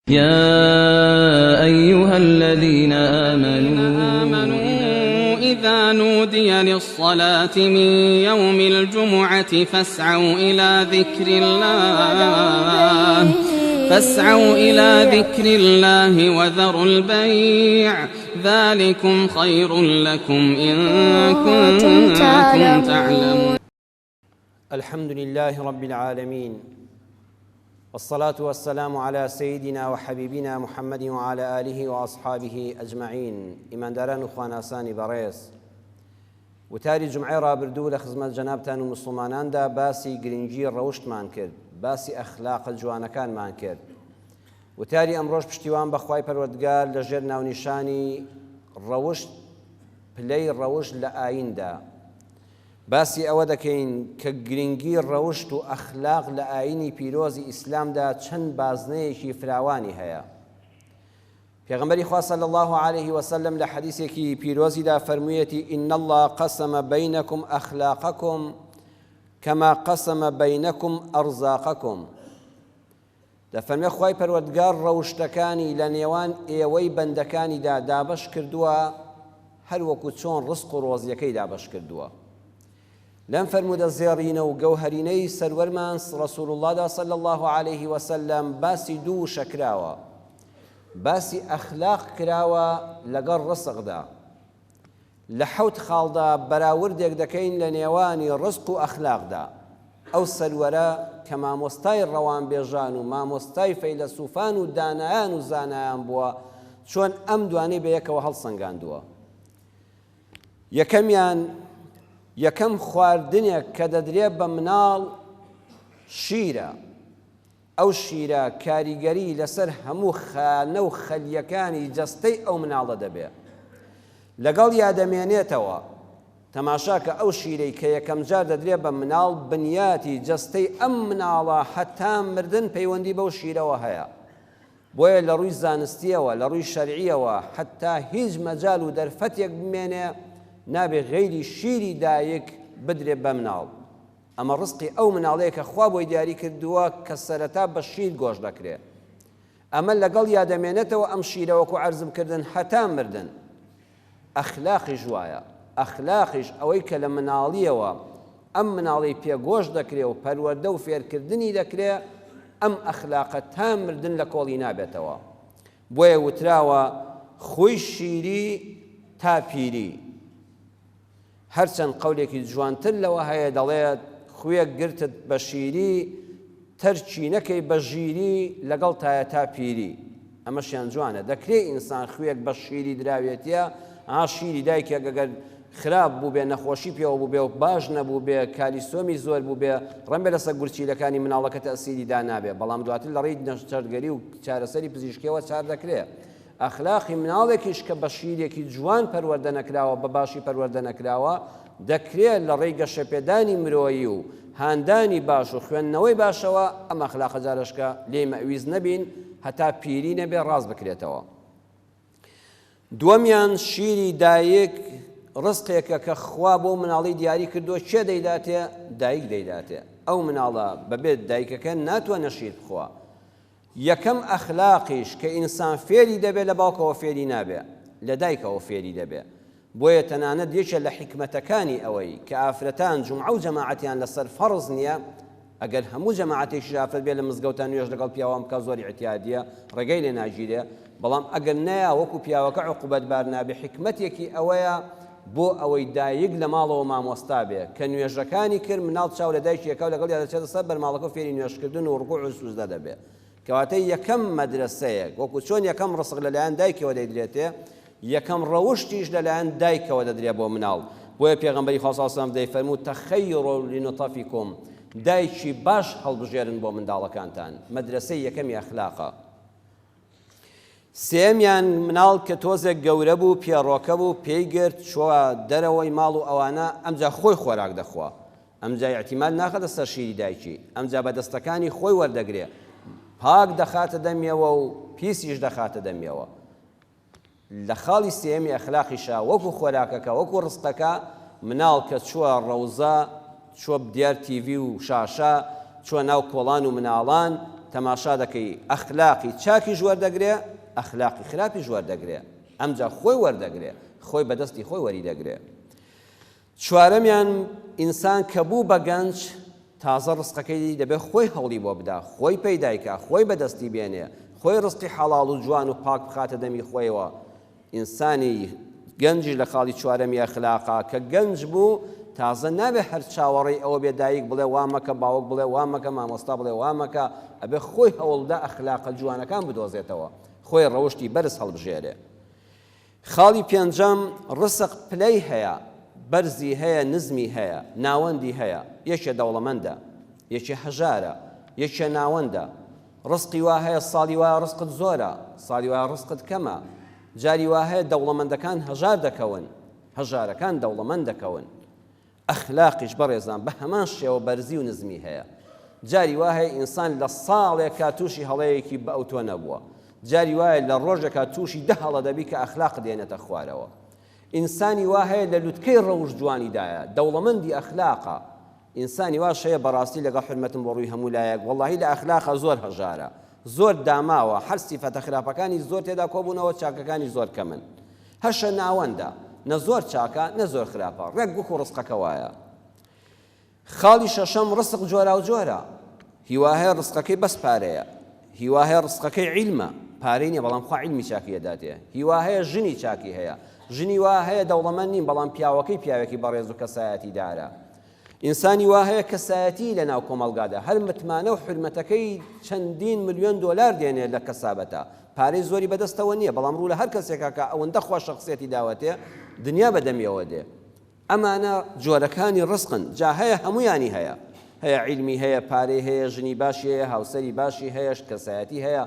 يا أيها الذين آمنوا إذا نودي للصلاة من يوم الجمعة فاسعوا إلى ذكر الله وذروا البيع ذلكم خير لكم إن كنتم تعلمون. الحمد لله رب العالمين، والصلاة والسلام على سيدنا وحبيبنا محمد وعلى آله وأصحابه أجمعين. إيمان داران وخواناساني بريس وتاری جمعی رابردوو لە خزمەت جەنابتان و مسلماناندا باسی گرنگی ڕەوشتمان کرد، باسی ئەخلاقە جوانەکانمان کرد. وتاری ئەمڕۆژ پشتیوان بەخوای پەروەردگار لەژێر ناونیشانی ڕەوشت، پلەی ڕەوشت لە ئایندا باسی ئەوە دەکەین کە گرنگی ڕەوشت و ئەخلاق لە ئاینی پیرۆزی ئیسلامدا چەند بازنەیەکی فراوانی هەیە. پێغەمبەری خوا صلی الله عليه وسلم لە حەدیثێکی پیرۆزیدا فەرموویەتی إن الله قسم بينكم أخلاقكم كما قسم بينكم أرزاقكم. دەفەرمێ خوای پەروەردگار ڕەوشتەکانی لە نێوان ئێوەی بەندەکانیدا دابەش کردووە هەر وەکو چۆن ڕزق و ڕۆزیەکەی دابەش کردووە. لەم فەرموودە زێڕینە و گەوهەرینەی سەروەرمان ڕەسوول اللهدا صلی الله عليه وسلم باسی دوو شەکراوە، باسی ئەخلاق کراوە لەگەڵ ڕزقدا. لە حەوت خاڵدا بەراوردێک دەکەین لە نێوانی ڕزق و ئەخلاقدا. ئەو سەروەرە کە مامۆستای ڕەوانبێژان و مامۆستای فەیلسوفان و دانایان و زانایان بووە، چۆن ئەم دوانەی بەیەکەوە هەڵسەنگاندووە. یەکەم خواردنێک کە دەدرێت بە مناڵ شیرە. ئەو شیرە کاریگەری لەسەر هەموو خانە و خەلیەکانی جەستەی ئەو مناڵە دەبێت. لەگەڵ یادەمێنێتەوە تەماشاکە ئەو شیرەی کە یەکەم جار دەدرێت بە مناڵ بنیاتی جەستەی ئەم مناڵە هەتا مردن پەیوەندی بەو شیرەوە هەیە. بۆیە لە ڕووی زانستیەوە، لە ڕووی شەرعیەوە هەتا هیچ مەجال و دەرفەتێک بمێنێ نابێ غەیری شیری دایک بدرێت بە مناڵ. ئەمە ڕزقی ئەو مناڵەیە کە خوا بۆی دیاری کردووە کە سەرەتا بە شیر گۆشت دەکرێت. ئەمە لەگەڵ یادەمێنێتەوە ئەم شیرە وەکو عەرزم کردن هەتا مردن. ئەخلاقیش وایە، ئەخلاقیش ئەوەی کە لە مناڵیەوە ئەم مناڵی پێگۆشت دەکرێت و پەروەردە و فێرکردنی دەکرێت، ئەم ئەخلاقە تا مردن لە کۆڵی نابێتەوە. بۆیە وتراوە خۆی شیری تا پیری. هەرچەند قەولێکی جوانتر لەوە هەیە دەڵێت خوێک گرتت بە شیری تەرچی نەکەی بە ژیری لەگەڵ تایە تا پیری. ئەمەشیان جوانە. دەکرێت ئینسان خوێک بە شیری دراوێتە، شیری دایکێک ئەگەر خراپ بوو بێ، نەخۆشی پێوە بوو بێ و باش نەبوو بێ، کالیسۆمی زۆر بوو بێ، ڕەنبێ لەسەر گورچیلەکانی مناڵەکە تەسیری دا نابێ. بەڵام دواتر لە ڕێی نەشتەرگەری و چارەسەری پزیشکیەوە چار دەکرێت. ئەخلاقی مناڵێکیش کە بە شیرێکی جوان پەروەردە نەکراوە، بە باشی پەروەردە نەکراوە، دەکرێت لە ڕێی گەشەپێدانی مرۆیی و هاندانی باش و خوێندنەوەی باشەوە ئەم ئەخلاقە جارشکە لێ مەویز نەبین هەتا پیری نەبێ ڕاست بکرێتەوە. دووەمیان شیری دایک ڕزقێکە کە خوا بۆ مناڵی دیاری کردووە چێ دەیداتێ؟ دایک دەیداتێ. ئەو مناڵە بەبێت دایکەکە ناتوانە شیر بخوا. یەکەم ئەخلاقیش کە ئینسان فێری دەبێت لە باوکەوە فێری نابێ، لە دایکەوە فێری دەبێ. بۆیە تەنانەت یەکێک لە حیکمەتەکانی ئەوەی کە ئافرەتان جومعە و جەماعەتیان لەسەر فەرز نییە، ئەگەر هەموو جەماعەتێکی ئافرەت بێ لە مزگەوتان نوێژ لەگەڵ پیاوان بکە زۆری احتیادیە، ڕێگەی لێ ناگیرێ. بەڵام ئەگەر نەیە وەکو پیاوەکە عقوبەتبار نابێ، حیکمەتێکی ئەوەیە بۆ ئەوەی دایک لە ماڵەوە مامۆستا بێ کە نوێژەکانی کرد مناڵ چاو لە دایکێکە و لەگەڵ دەچێتە سەر بەرماڵەکە و فێری نوێژکردن و ڕکوع و سوجدە دەبێ. کەواتە یەکەم مەدرسەیەک وەکو چۆن یەکەم ڕزق لەلایەن دایکەوە دەیدرێتێ، یەکەم ڕەوشتیش لەلایەن دایکەوە دەدرێت بۆ مناڵ. بۆیە پێغەمبەری خوا صلی الله علیه و سلم دەیفەرموو تەخەیروا لنطفکم، دایکی باش هەڵبژێرن بۆ منداڵەکانتان. مەدرسەی یەکەمی ئەخلاقە. سێمیان مناڵ کە تۆزێک گەورە بوو، پێڕۆکە بوو، پێی گرت چووە دەرەوەی ماڵ و ئەوانە، ئەمجا خۆی خۆراک دەخوا، ئەمجا احتیمال ناخەتە سەر شیری دایکی، ئەمجا بە دەستەکانی خۆی وەردەگرێ، پاک دەخاتە دەمیەوە و پیسیش دەخاتە دەمیەوە. لە خاڵی سێمی ئەخلاقیشا وەکو خۆراکەکە وەکو ڕزقەکە مناڵ کە چووە ڕەوزە، چووە دیار تیڤی و شاشە، چووە ناو کۆڵان و مناڵان، تەماشا دەکەی ئەخلاقی چاکی وەردەگرێ ئەخلاقی خراپیش وەردەگرێ ئەمجا خۆی وەردەگرێ خۆی بەدەستی خۆی وەریدەگرێ چوارەمیان ئینسان کە بوو بە گەنج تازە ڕزقەکەی دەبێت خۆی هەوڵی بۆ بدا خۆی پەیدایکە خۆی بەدەستی بێنێ خۆی ڕزقی حەڵاڵ و جوان و پاک بخاتە دەمی خۆیەوە ئینسانی گەنجی لە خاڵی چوارەمی ئەخلاقا کە گەنج بوو تازە نابێ هەر چاوەڕێی ئەوە بێ دایک بڵێ وامەکە باوک بڵێ وامەکە مامۆستا بڵێ وامەکە ئەبێ خۆی هەوڵدا ئەخلاقە جوانەکان بدۆزێتەوە خۆی ڕەوشتی بەرز هەڵبژێرێ خاڵی پێنجەم ڕسق پلەی هەیە بەرزی هەیە نزمی هەیە ناوەندی هەیە یەکێ دەوڵەمەندە یەکێ هەژارە یەکێ ناوەندە ڕزقی وا هەیە ساڵی وایە ڕزقت زۆرە ساڵی وایە ڕزقت کەمە جاری وا هەیە دەوڵەمەندەکان هەژار دەکەون هەژارەکان دەوڵەمەند دەکەون ئەخلاقیش بەڕێزان بە هەمان شێوە بەرزی و نزمی هەیە جاری وا هەیە ئینسان لە ساڵێکا تووشی هەڵەیەکی بە ئەوتۆ نەبووە جاری وایە لە ڕۆژێکا تووشی دە هەڵە دەبی کە ئەخلاق دێنێتە خوارەوە ئینسانی وا هەیە لە لوتکەی ڕەوش جوانیدایە دەوڵەمەندی ئەخلاقە ئینسانی واش هەیە بەڕاستی لەگەڵ حرمەتم بۆ ڕووی هەموو لایەک وەڵڵاهی لە ئەخلاقە زۆر هەژارە زۆر داماوە هەر سیفەتە خراپەکانی زۆر تێدا کۆبوونەوە چاکەکانی زۆر کەمن هەشە ناوەندە نە زۆر چاکە نە زۆر خراپە ڕێک گوک و ڕزقەکە وایە خاڵی شەشەم ڕزق جۆرا و جۆرە هیوا هەیە ڕزقەکەی بەس پارەیە هیوا هەیە ڕزقەکەی عیلمە پارەی نییە بەڵام خوا عیلمی چاکی دەداتێ هیوا هەیە ژنی چاکی هەیە ژنی وا هەیە دەوڵەمەند نین بەڵام پیاوەکەی پیاوێکی بەڕێز و کەسایەتی دارە ئینسانی وا هەیە کەسایەتی لە ناو کۆمەڵگادا هەر متمانە و حرمەتەکەی چەندین ملیۆن دۆلار دێنێت لە کەسابەتە پارەی زۆری بەدەستەوە نییە بەڵام ڕوو لە هەر کەسێکە کە ئەوەندە خۆ شەخسیەتی داوەتێ دنیا بەدەمیەوە دێ ئەمانە جۆرەکانی ڕزقن جا هەیە هەمویانی هەیە هەیە عیلمی هەیە پارەی هەیە ژنی باشی هەیە هاوسەری باشی هەیە کەسایەتی هەیە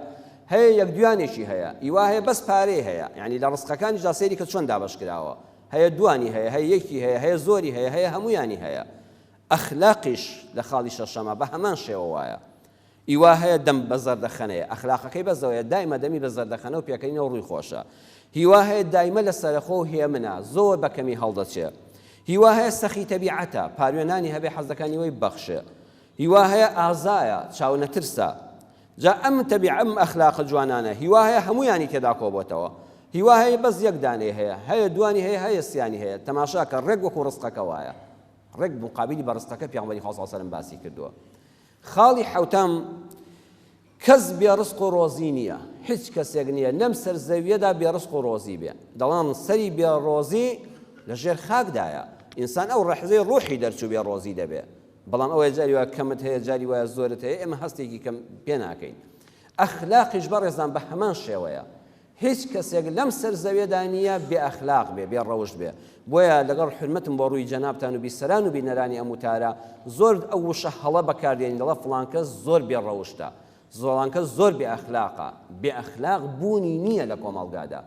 هەیە یەک دوانێکی هەیە ئیوا هەیە بەس پارەی هەیە یعنی لە ڕزقەکانی جا سەیری کە چۆن دابەش کراوە هەیە دوانی هەیە هەیە یەکی هەیە هەیە زۆری هەیە هەیە هەمویانی هەیە ئەخلاقیش لە خاڵی شەشەمە بە هەمان شێوە وایە ئیوا هەیە دەم بە زەردەخەنەیە ئەخلاقەکەی بەزەوەیە دایمە دەمی بە زەردەخەنە و پێکەنینەوە ڕووی خۆشە هیوا هەیە دایمە لە سەرخۆ و هێ منە زۆر بەکەمی هەڵدەچێت هیوا هەیە سەخی تەبیعەتە پاروێنانی هەبێ حەزەکانی وەی بەخشێ هیوا هەیە ئازایە چاو نەترسە جا ئەم تەبیع ئەم ئەخلاقە جوانانە هیوا هەیە هەمویانی تێدا کۆبۆتەوە هیوا هەیە بەس یەک دانەی هەیە هەیە دوانی هەیە هەیە سیانی هەیە تەماشاکە ڕێک وەکو ڕزقەکە وایە ڕێک مقابلی بە ڕزقەکە پێغەمبەری خوا صلی الله علیه و سلم باسی کردووە خاڵی حەوتەم کەس بێ ڕزق و ڕۆزی نییە هیچ کەسێک نییە لەم سەرزەویەدا بێ ڕزق و ڕۆزی بێ دەڵام سەری بێ ڕۆزی لە ژێر خاکدایە ئینسان ئەو ڕەحزەی ڕوحی دەرچوو بێ ڕۆزی دەبێ بەڵام ئەوەیە جاری وایە کەمت هەیە جاری وایە زۆرت هەیە ئێمە هەستێکی کەم پێ ناکەین ئەخلاقیش بەڕێزان بە هەمان شێوەیە هیچ کەسێک لەم سەرزەویەدا نییە بێ ئەخلاق بێ بێ ڕەوشت بێ بۆیە لەگەڵ حرمەتم بۆ ڕووی جەنابتان و بیسەران و بینەرانی ئەم وتارە زۆر ئەو وشە هەڵە بەکاردێنین دەڵێ فڵان کەس زۆر بێ ڕەوشتە زۆڵان کەس زۆر بێ ئەخلاقە بێ ئەخلاق بوونی نییە لە کۆمەڵگادا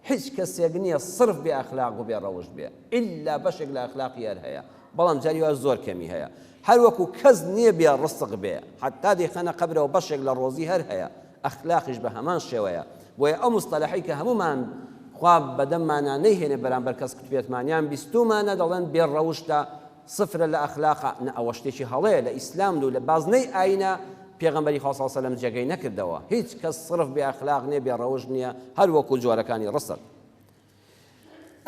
هیچ کەسێک نییە صرف بێ ئەخلاق و بێ ڕەوشت بێ ئیلا بەشێک لە ئەخلاقی هەر هەیە بەڵام جاری وایە زۆر کەمی هەیە هەر وەکو کەس نییە بێ ڕزق بێ حتا دەیخەنە قەبرەوە بەشێک لە ڕۆزی هەر هەیە ئەخلاقیش بە هەمان شێوەیە بۆیە ئەو مستەلەحی کە هەمومان خوا بەدەممانە نەیهێنێ بەرامبەر کەس کتوێتمانیان بیستومانە دەڵێن بێ ڕەوشتە سفرە لە ئەخلاقە ئەوە شتێکی هەڵەیە لە ئیسلام و لە بازنەی ئاینە پێغەمبەری خوا صلی الله علیه و سلم جێگەی نەکردەوە هیچ کەس صرف بێ ئەخلاق نییە بێ ڕەوشت نییە هەر وەکو جۆرەکانی ڕسق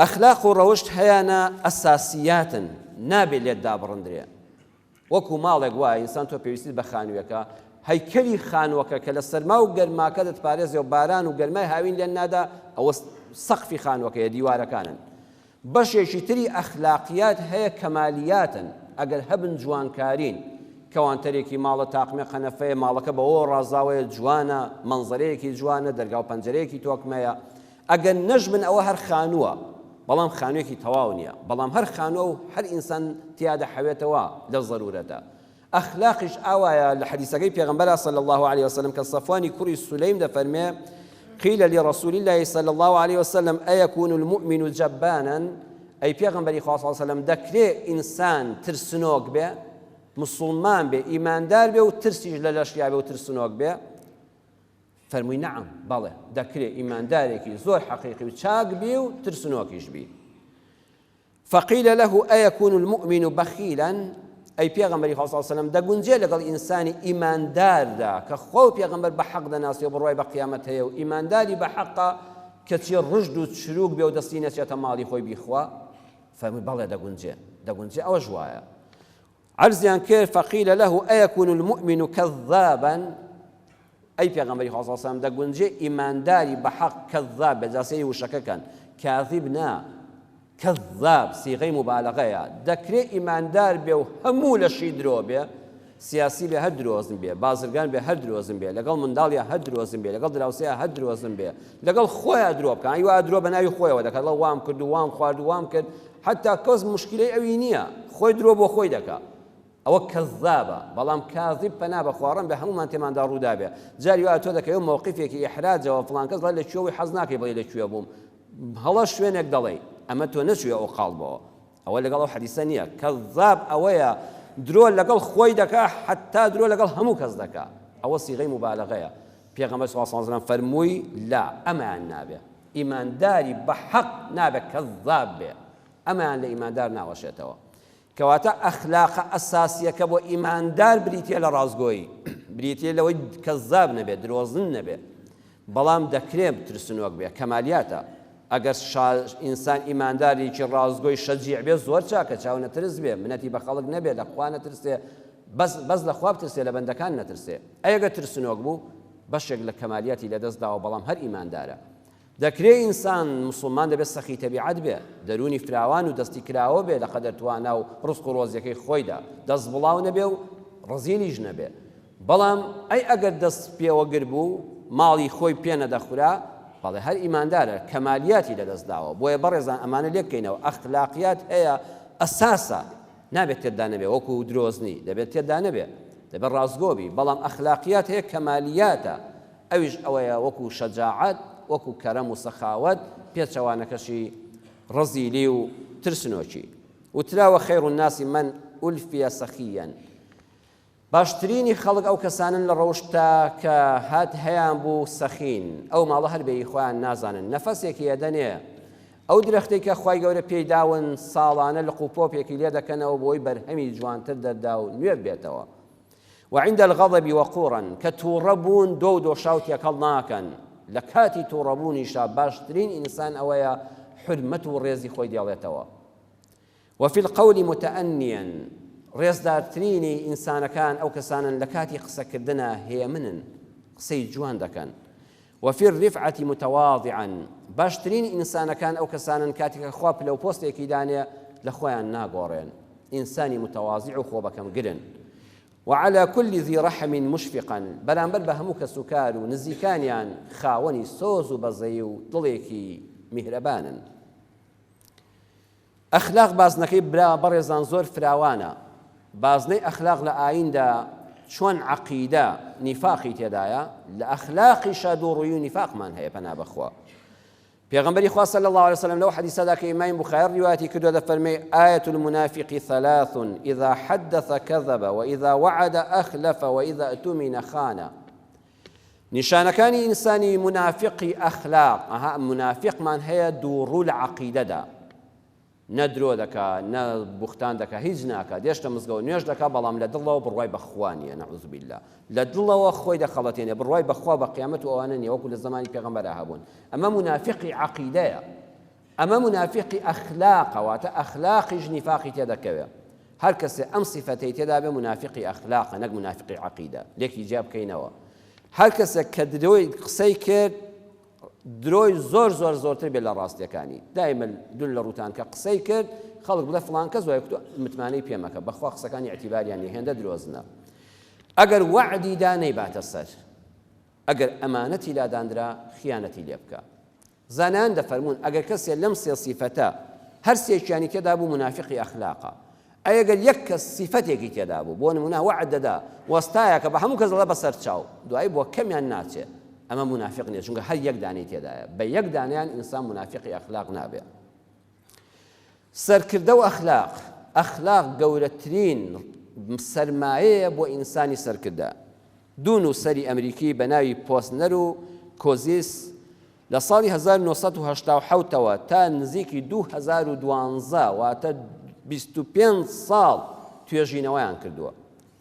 ئەخلاق و ڕەوشت هەیەنە ئەساسیاتن نابێت لێت دابڕندرێ وەکو ماڵێک وایە ئینسان تۆ پێویستیت بە خانوویەکە هەیکەلی خانووەکە کە لە سەرما و گەرماکە دەتپارێزێ و باران و گەرمای هاوین لێن نادا ئەوە سەقفی خانووەکەیە دیوارەکانن بەشێکی تری ئەخلاقیات هەیە کەمالیاتن ئەگەر هەبن جوانکارین کەوانتەرێکی ماڵە تاقمێ قەنەفەیە ماڵەکە بەوە ڕازاوەیە جوانە مەنزەرەیەکی جوانە دەرگا و پەنجەرەیەکی تۆکمەیە ئەگەر نەژمن ئەوە هەر خانووە بەڵام خانوویەکی تەواو نییە بەڵام هەر خانووە و هەر ئینسان تیادە حەوێتەوە لە ضرورەتە ئەخلاقیش ئاوایە لە حەدیثەکەی پێغەمبەر صلی الله عليه وسلم کە صەفوانی کوڕی سولەیم دەفەرمێ قيل لرسول الله صلى الله عليه وسلم أيكون المؤمن جبانا أي پیغمبری خدا صلی الله علیه و سلم دکره انسان ترسنوک به مسلمان به ایماندار به و ترسیج للاشیا به و ترسنوک به فرموی نعم بله دکره ایمانداری که زور حقیقی و چاق بی و ترسنوکیش بی فقيل له أيكون المؤمن بخيلا ئەی پێغەمبەری خوا صلی الله علیه و سەلەم دەگونجێ لەگەڵ ئینسانی ئیمانداردا کە خۆ پێغەمبەر بە حەق دەناسێ بڕوای بە قیامەت هەیە و ئیمانداری بە حەقا کەچی ڕژد و چروک بێ و دەستی نەچێتە ماڵی خۆی بیخوا فەرمووی بەڵێ دەگونجێ ئەوەش وایە عرضیان کرد فەقیلە لەه ئەیەکون المؤمن کەذابا ئەی پێغەمبەری خوا صلی الله علیه و سەلەم دەگونجێ ئیمانداری بە حەق کەذاب بێ جاسەی وشەکەکەن کاذب نا کەذاب سیغەی مبالغەیە دەکرێت ئیماندار بێ و هەموو لەشی درۆ بێ سیاسی بێ هەر درۆزن بێ بازرگان بێ هەر درۆزن بێ لەگەڵ منداڵیە هەر درۆزن بێ لەگەڵ دراوسەیە هەر درۆزن بێ لەگەڵ خۆیان درۆ بکەن ئەیوا درۆ بە ناوی خۆیەوە دەکات لە وام کرد و وام خوارد و وام کرد حتا کەس مشکلەی ئەوی نییە خۆی درۆ بۆ خۆی دەکات ئەوە کەذابە بەڵام کاذب پەنا بە خواڕن بە هەمومان تێماندا ڕوودا بێ جاری وایە تۆ دەکەوێت مووقفێکی ئیحراجەوە فڵان کەس لە کوێوەی حەز ناکەی بڵێ لەکوێ بووم هەڵە شوێنێک دەڵێ ئەمە تۆ نەچوێ ئەو قاڵبەوە ئەوە لەگەڵ ئەو حەدیسە نییە کەذاب ئەوەیە درۆ لەگەڵ خۆی دەکا حتا درۆ لەگەڵ هەموو کەس دەکا ئەوە سیغەی مبالغەیە پێغەمبەر صلی الله علیه و سەلەم فەرمووی لا ئەمان نابێ ئیمانداری بە حەق نابێ کەذاب بێ ئەمان لە ئیماندار ناوەشێتەوە کەواتە ئەخلاقە ئەساسیەکە بۆ ئیماندار بریتیە لە ڕازگۆیی بریتیە لەوەی کەذاب نەبێ درۆزن نەبێ بەڵام دەکرێت ترسنۆک بێ کەمالیاتە ئەگەر ئینسان ئیماندارێکی ڕازگۆی شەجیع بێ زۆر چاکە چاو نەترس بێ منەتی بە خەڵک نەبێ لە خوا نەترسێ بەس لە خوا بترسێ لە بەندەکان نەترسێ ئەگەر ترسنۆک بوو بەشێک لە کەمالیاتی لەدەستداوە بەڵام هەر ئیماندارە دەکرێت ئینسان مسلمان دەبێت سەخی تەبیعەت بێ دەرونی فراوان و دەستی کراوە بێ لە قەدەر توانا و ڕزق و ڕۆزیەکەی خۆیدا دەست بڵاو نەبێ و ڕزیلیش نەبێ بەڵام ئەگەر دەست پێوەگر بوو ماڵی خۆی پێ نەدەخورا بەڵێ هەر ئیماندارە کەمالیاتی لەدەستداوە بۆیە بەڕێزان ئەمانە لێبکەینەوە ئەخلاقیات هەیە ئەساسە نابێت تێدا نەبێ وەکو درۆزنی دەبێت تێدا نەبێ دەبێت ڕازگۆبی بەڵام ئەخلاقیات هەیە کەمالیاتە ئەویش ئەوەیە وەکو شەجاعەت وەکو کەرەم و سەخاوەت پێچەوانەکەشی ڕەزیلی و ترسنۆکی وتراوە خەیر الناس من ئولفیە سەخیەن باشترینی خەڵک ئەو کەسانن لە ڕەوشتا کە هات هەیان بوو سەخین ئەو ماڵە هەر بێی خۆیان نازانن نەفەسێکی ئەدەنێ ئەو درەختەی کە خوای گەورە پێی داون ساڵانە لە قوپۆپێکی لێ دەکەنەوە بۆی بەرهەمی جوانتر دەردا و نوێ بێتەوە وعند الغضب وقورا کە تووڕە بوون دۆ و دۆشاو تێکەڵ ناکەن لە کاتی تووڕەبوونیشا باشترین ئینسان ئەوەیە حرمەت و ڕێزی خۆی دێڵێتەوە وفي القول متأنيا ڕێزدارترینی ئینسانەکان ئەو کەسانن لە کاتی قسەکردنە هێمنن قسەی جوان دەکەن وفي الرفعة متواضعا باشترین ئینسانەکان ئەو کەسانن کاتێکە خوا پلە و پۆستێکی دانێ لە خۆیان ناگۆڕێن ئینسانی متواضع و خۆ بەکەم گرن وعلى كل ذي رحم مشفقا بەرامبەر بە هەموو کەس و کار و نزیکانیان خاوەنی سۆز و بەزەی و دڵێکی میهرەبانن ئەخلاق بازنەکەی برا بەڕێزان زۆر فراوانە بازنەی ئەخلاق لە ئایندا چۆن عەقیدە نیفاقی تێدایە لە ئەخلاقیشا دووڕووی و نیفاقمان هەیە پەنا بەخوا پێغەمبەری خوا صلی الله عليه وسلم لەو حەدیسەدا کە ئیمام بوخاری ڕیواەتی کردووە دەفەرمێ آية المنافق ثلاث إذا حدث كذب وإذا وعد أخلف وإذا اؤتمن خان نیشانەکانی ئینسانی منافقی ئەخلاق منافقمان هەیە دووڕوو لە عەقیدەدا نە درۆ دەکا نە بوختان دەکا هیچ ناکات دێشتە مزگەوت نوێژ دەکا بەڵام لە دڵەوە بڕوای بەخوا نییە نەعوذ بالله لە دڵەوە خۆی دەخەڵەتێنێ بڕوای بەخوا بە قیامەت و ئەوانە نییە وەکو لە زمانی پێغەمبەرە هەبوون ئەمە منافقی عەقیدەیە ئەمە منافقی ئەخلاقەواتە ئەخلاقیش نیفاقی تێدەکەوێ هەر کەسێ ئەم سیفەتەی تێدا بێ منافقی ئەخلاقە نەک منافقی عەقیدە لێکی جیا بکەینەوە هەر کەسێک کە درۆی قسەی کرد درۆی زۆرتر بێت لە ڕاستیەکانی دایمە دوون لە ڕوتان کە قسەی کرد خەڵک بڵێ فڵان کەس وایە متمانەی پێمەکە بەخوا قسەکانی ئەعتیباریان هێندە درۆزنە ئەگەر وعدی دا نەیباتە سەر ئەگەر ئەمانەتی لاداندرا خیانەتی لێ بکە زانایان دەفەرمون ئەگەر کەسێ لەم سێ سیفەتە هەر سێکیانی تێدا بوو منافقی ئەخلاقە ئەگەر یەک کەس سیفەتێکی تێدا بوو بۆ نمونە وعد دەدا وەستایە کە بە هەموو کەس دەڵێ بەسەر چاو دوایی بۆ کەمیان ناچێت ئەمە منافق نییە چونکە هەر یەک دانەی تێدایە بە یەک دانیان ئینسان منافقی ئەخلاق نابێت سەرکردە و ئەخلاق گەورەترین سەرمایەیە بۆ ئینسانی سەرکردە دوو نووسەری ئەمریکی بە ناوی پۆستنەر و کۆزیس لە ساڵی 1970ەوە تا نزیکی 2012 واتە 25 ساڵ توێژینەوەیان کردووە.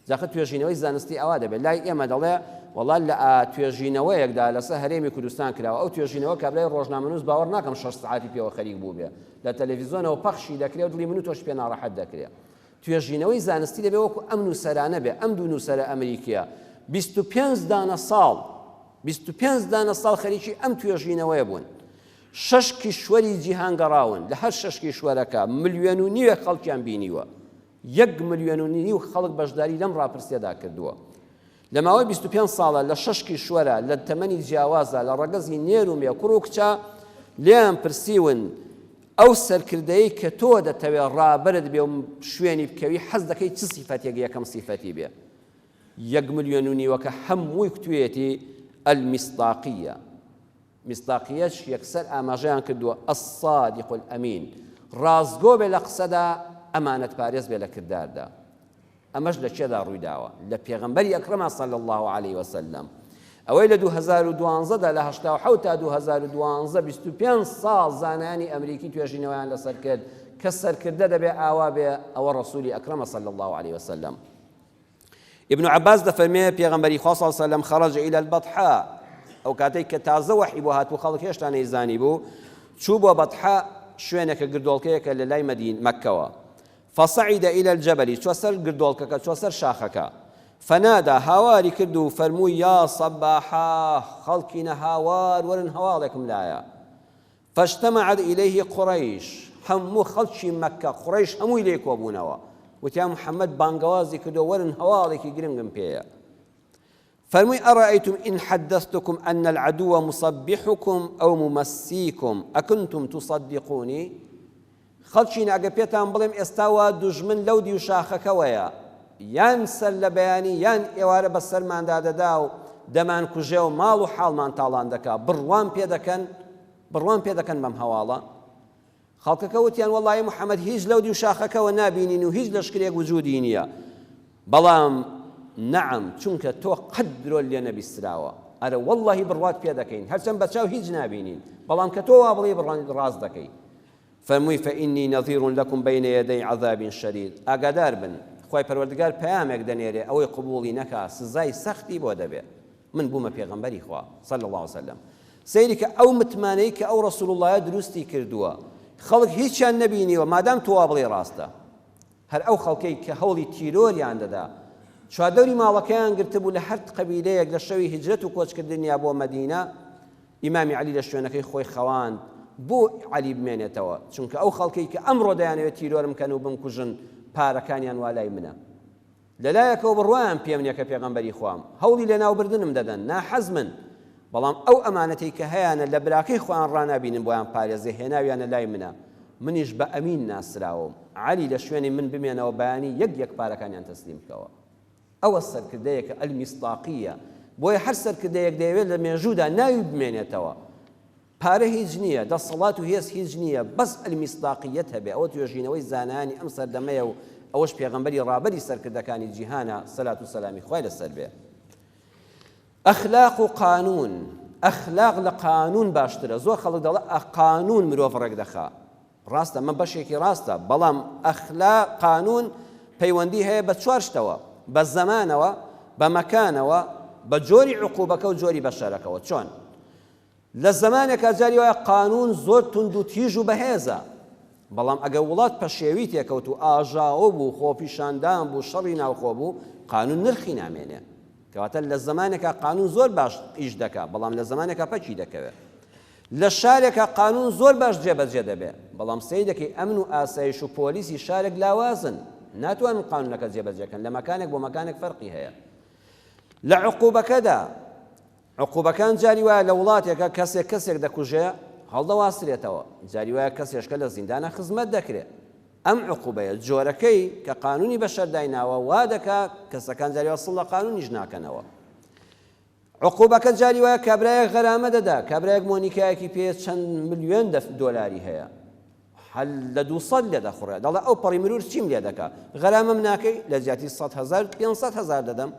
جاخە توێژینەوەی زانستی ئەوا دەبێت لای ئێمە دەڵێ وەڵا لە توێژینەوەیەکدا لەسەر هەرێمی کوردستان کراوە ئەو توێژینەوە کابرای ڕۆژنامەنووس باوەڕ ناکەم 6 ساعتی پێوە خەریک بوو بێ لە تەلەڤیزیۆنەوە پەخشی دەکرێت و دڵی من و تۆش پێ ناڕەحەت دەکرێت. توێژینەوەی زانستی دەبێت وەکو ئەم نووسەرانە بێ. ئەم دوو نووسەرە ئەمریکیە 25 دانە ساڵ خەریکی ئەم توێژینەوەیە بوون. 6 کیشوەری جیهان گەڕاون لە هەر 6 کیشوەرەکە 1.5 ملیۆن خەڵکیان بینیوە. 1.5 ملیۆن خەڵک بەشداری لەم ڕاپرسیەدا کردووە. لە ماوەی 25 ساڵە لە 6 کیشوەرە لە تەمەنی جیاوازە لە ڕەگەزی نێر و مێ کوڕ و کچە لێیان پرسیون ئەو سەرکردەیە کە تۆ دەتەوێت ڕابرت بێ و شوێنی بکەوی حەز دەکەی چ سیفەتێک یەکەم سیفەتی بێ؟ 1.5 ملیۆن کە هەمووی کتوێتی المصداقیە. مصداقیەش یەکسەر ئاماژەیان کردووە الصادق الأمین، ڕازگۆ بێ لە قسەدا، ئەمانەت پارێز بێ لە کرداردا. ئەمەش لە چێدا ڕوویداوە؟ لە پێغەمبەری ئەکرەما صلی الله عليه وسلم. ئەوەی لە 2012دا لە 1970 تا 2012 25 ساڵ زانانی ئەمریکی توێژینەوەیان لەسەر کرد کە سەرکردە دەبێ ئاوا بێ ئەوە ڕەسوولی ئەکرەمە صلی الله عليه وسلم. ابن عباس دەفەرمێ پێغەمبەری خوا صلی الله عليه وسلم خرج إلى البطحاء، ئەو کاتێک کە تازە وەحی بۆ هاتبوو خەڵک هێشتا نەیزانی بوو، چوو بۆ بەطحا شوێنێکە گردۆڵکەیەکە لە لای مەککەوە. فصعد إلى الجبل، چوە سەر گردۆڵکەکە، چوە سەر شاخەکە. فنادى هاواری کرد و فەرمووی یا صباحا، خەڵکینە هاوار وەرن هەواڵێکم لایە. فاجتمعت إليه قڕەیش، هەموو خەڵکی مەککە قڕەیش هەمووی لێ کۆبوونەوە، وتیان محەممەد بانگەوازی کردو وەرن هەواڵێکی گرنگم پێیە. فەرمووی ئەڕائیتم ئین حەدەثتکم ئەن العەدووە مصبحکم ئەو ممەسیکم ئەکنتم تصدقونی؟ خەڵکین ئەگە پێتان بڵێم ئێستا وا دوژمن لەو دی و شاخەکەوەیە، یان سەر لە بەیانی یان ئێوارە بە سەرماندا دەدا و دەمان کوژێ و ماڵ و حاڵمان تاڵان دەکا، بڕوان پێ دەکەن بەم هەواڵە. خەڵکەکە وتیان وەڵڵی محەممەد هیچ لەو دی و شاخەکەەوە نابینین و هیچ لەشکرێک وجودی نییە. بەڵام نەعەم، چونکە تۆ قەت درۆل لێ نەبیستراوە، ئەرە وەڵڵی بڕوات پێ دەکەین، هەرچەند بەچاو هیچ نابینین، بەڵام کە تۆ وا بڵێ ڕاست دەکەی. فەرمووی فإني نذير لكم بين يدي عذاب شديد، ئاگادار بن، خۆی پەروەردگار پەیامێک دەنێرێ ئەوەی قبوڵی نەکا، سزای سەختی بۆ دەبێت. من بوومە پێغەمبەری خوا صلی الله عليه وسلم. سەیری کە ئەو متمانەی کە ئەو ڕەسوول اللهە دروستی کردووە، خەڵک هیچیان نەبینیوە، مادام تۆ وا بڵێ ڕاستە. هەر ئەو خەڵکەی کە هەوڵی تیرۆریان دەدا، چوادەوری ماڵەکەیان گرتبوو لە هەر قەبیلەیەک لە شەوی هیجرەت و کۆچکردنیا بۆ مەدینە، ئیمامی عەلی لە شوێنەکەی خۆی خەواند بۆ عەلی بمێنێتەوە، چونکە ئەو خەڵکەی کە ئەمڕۆ دەیانەوێت تیرۆرم کەن و بمکوژن پارەکانیان وا لای منە. لەلایەکەوە بڕوایان پێم نییە کە پێغەمبەری خوام، هەوڵی لە ناوبردنم دەدەن، ناحەز من، بەڵام ئەو ئەمانەتەی کە هەیەە لە براکەی خۆیان ڕانابینن بۆیان پارێزێ هێناویانە لای منە، منیش بە ئەمین ناسراوم، عەلی لە شوێنی من بمێنەوە بەیانی یەک پارەکانیان تەسلیم بکەوە. ئەوە سەرکردەیەکە ئەلمیستاقیە، بۆیە هەر سەرکردەیەک دەیەوێت لە مێژوودا ناوی بمێنێتەوە، پارە هیچ نییە، دەسەڵات و هێز هیچ نییە، بەس ئەلمیستاقیەت هەبێ. ئەوە توێژینەوەی زانانی ئەم سەردەمەیە و ئەوەش پێغەمبەری ڕابەری سەرکردەکانی جیهانە سەلات و سەلامی خوای لەسەر بێ. ئەخلاق و قانون، ئەخلاق لە قانون باشترە. زۆر خەڵک دەڵێ قانون مرۆڤ ڕێک دەخا، ڕاستە، من بەشێکی ڕاستە، بەڵام ئەخلاق قانون پەیوەندی هەیە بە 4 شتەوە، بە زەمانەوە، بە مەکانەوە، بە جۆری عقوبەکە و جۆری بەشەرەکەوە. چۆن؟ لە زەمانێکە جاری وایە قانون زۆر تند و تیژ و بەهێزە، بەڵام ئەگە وڵات پەشێوی تێکەوت و ئاژاوە بوو، خۆپیشاندان بوو، شەڕی ناوخۆ بوو، قانون نرخی نامێنێ. کەواتە لە زەمانێکە قانون زۆر باش ئیش دەکا، بەڵام لە زەمانێکە پەچی دەکەوێت. لە شارێکە قانون زۆر باش جێبەجێ دەبێت، بەڵام سەیدەکەی ئەمن و ئاسایش و پۆلیسی شارێک لاوازن، ناتوانن قانونەکە جێبەجێکەن، لە مەکانێک بۆ مەکانێک فەرقی هەیە. لە عقوبەکەدا، عقوبەکان جاری وایە لە وڵاتێکە کەسێک دەکوژێ هەڵدەواسرێتەوە، جاری وایە کەسێشکە لە زیندانە خزمەت دەکرێت. ئەم عقوبەیە جۆرەکەی کە قانونی بەشەردایناوە وا دەکا کەسەکان جاری وایە سڵ لە قانونیش ناکەنەوە. عقوبەکە جاری وایە کابرایەک غەرامە دەدا، کابرایەک مۆنیکایەکی پێ چەند ملیۆن دۆلاری هەیە، هەل لە 200 لێ دەخوڕێت، دەڵێ ئەو پەڕی مرور چیم لێ دەکا، غەرامەم ناکەی، لە زیاتی 100,000 500,000 دەدەم.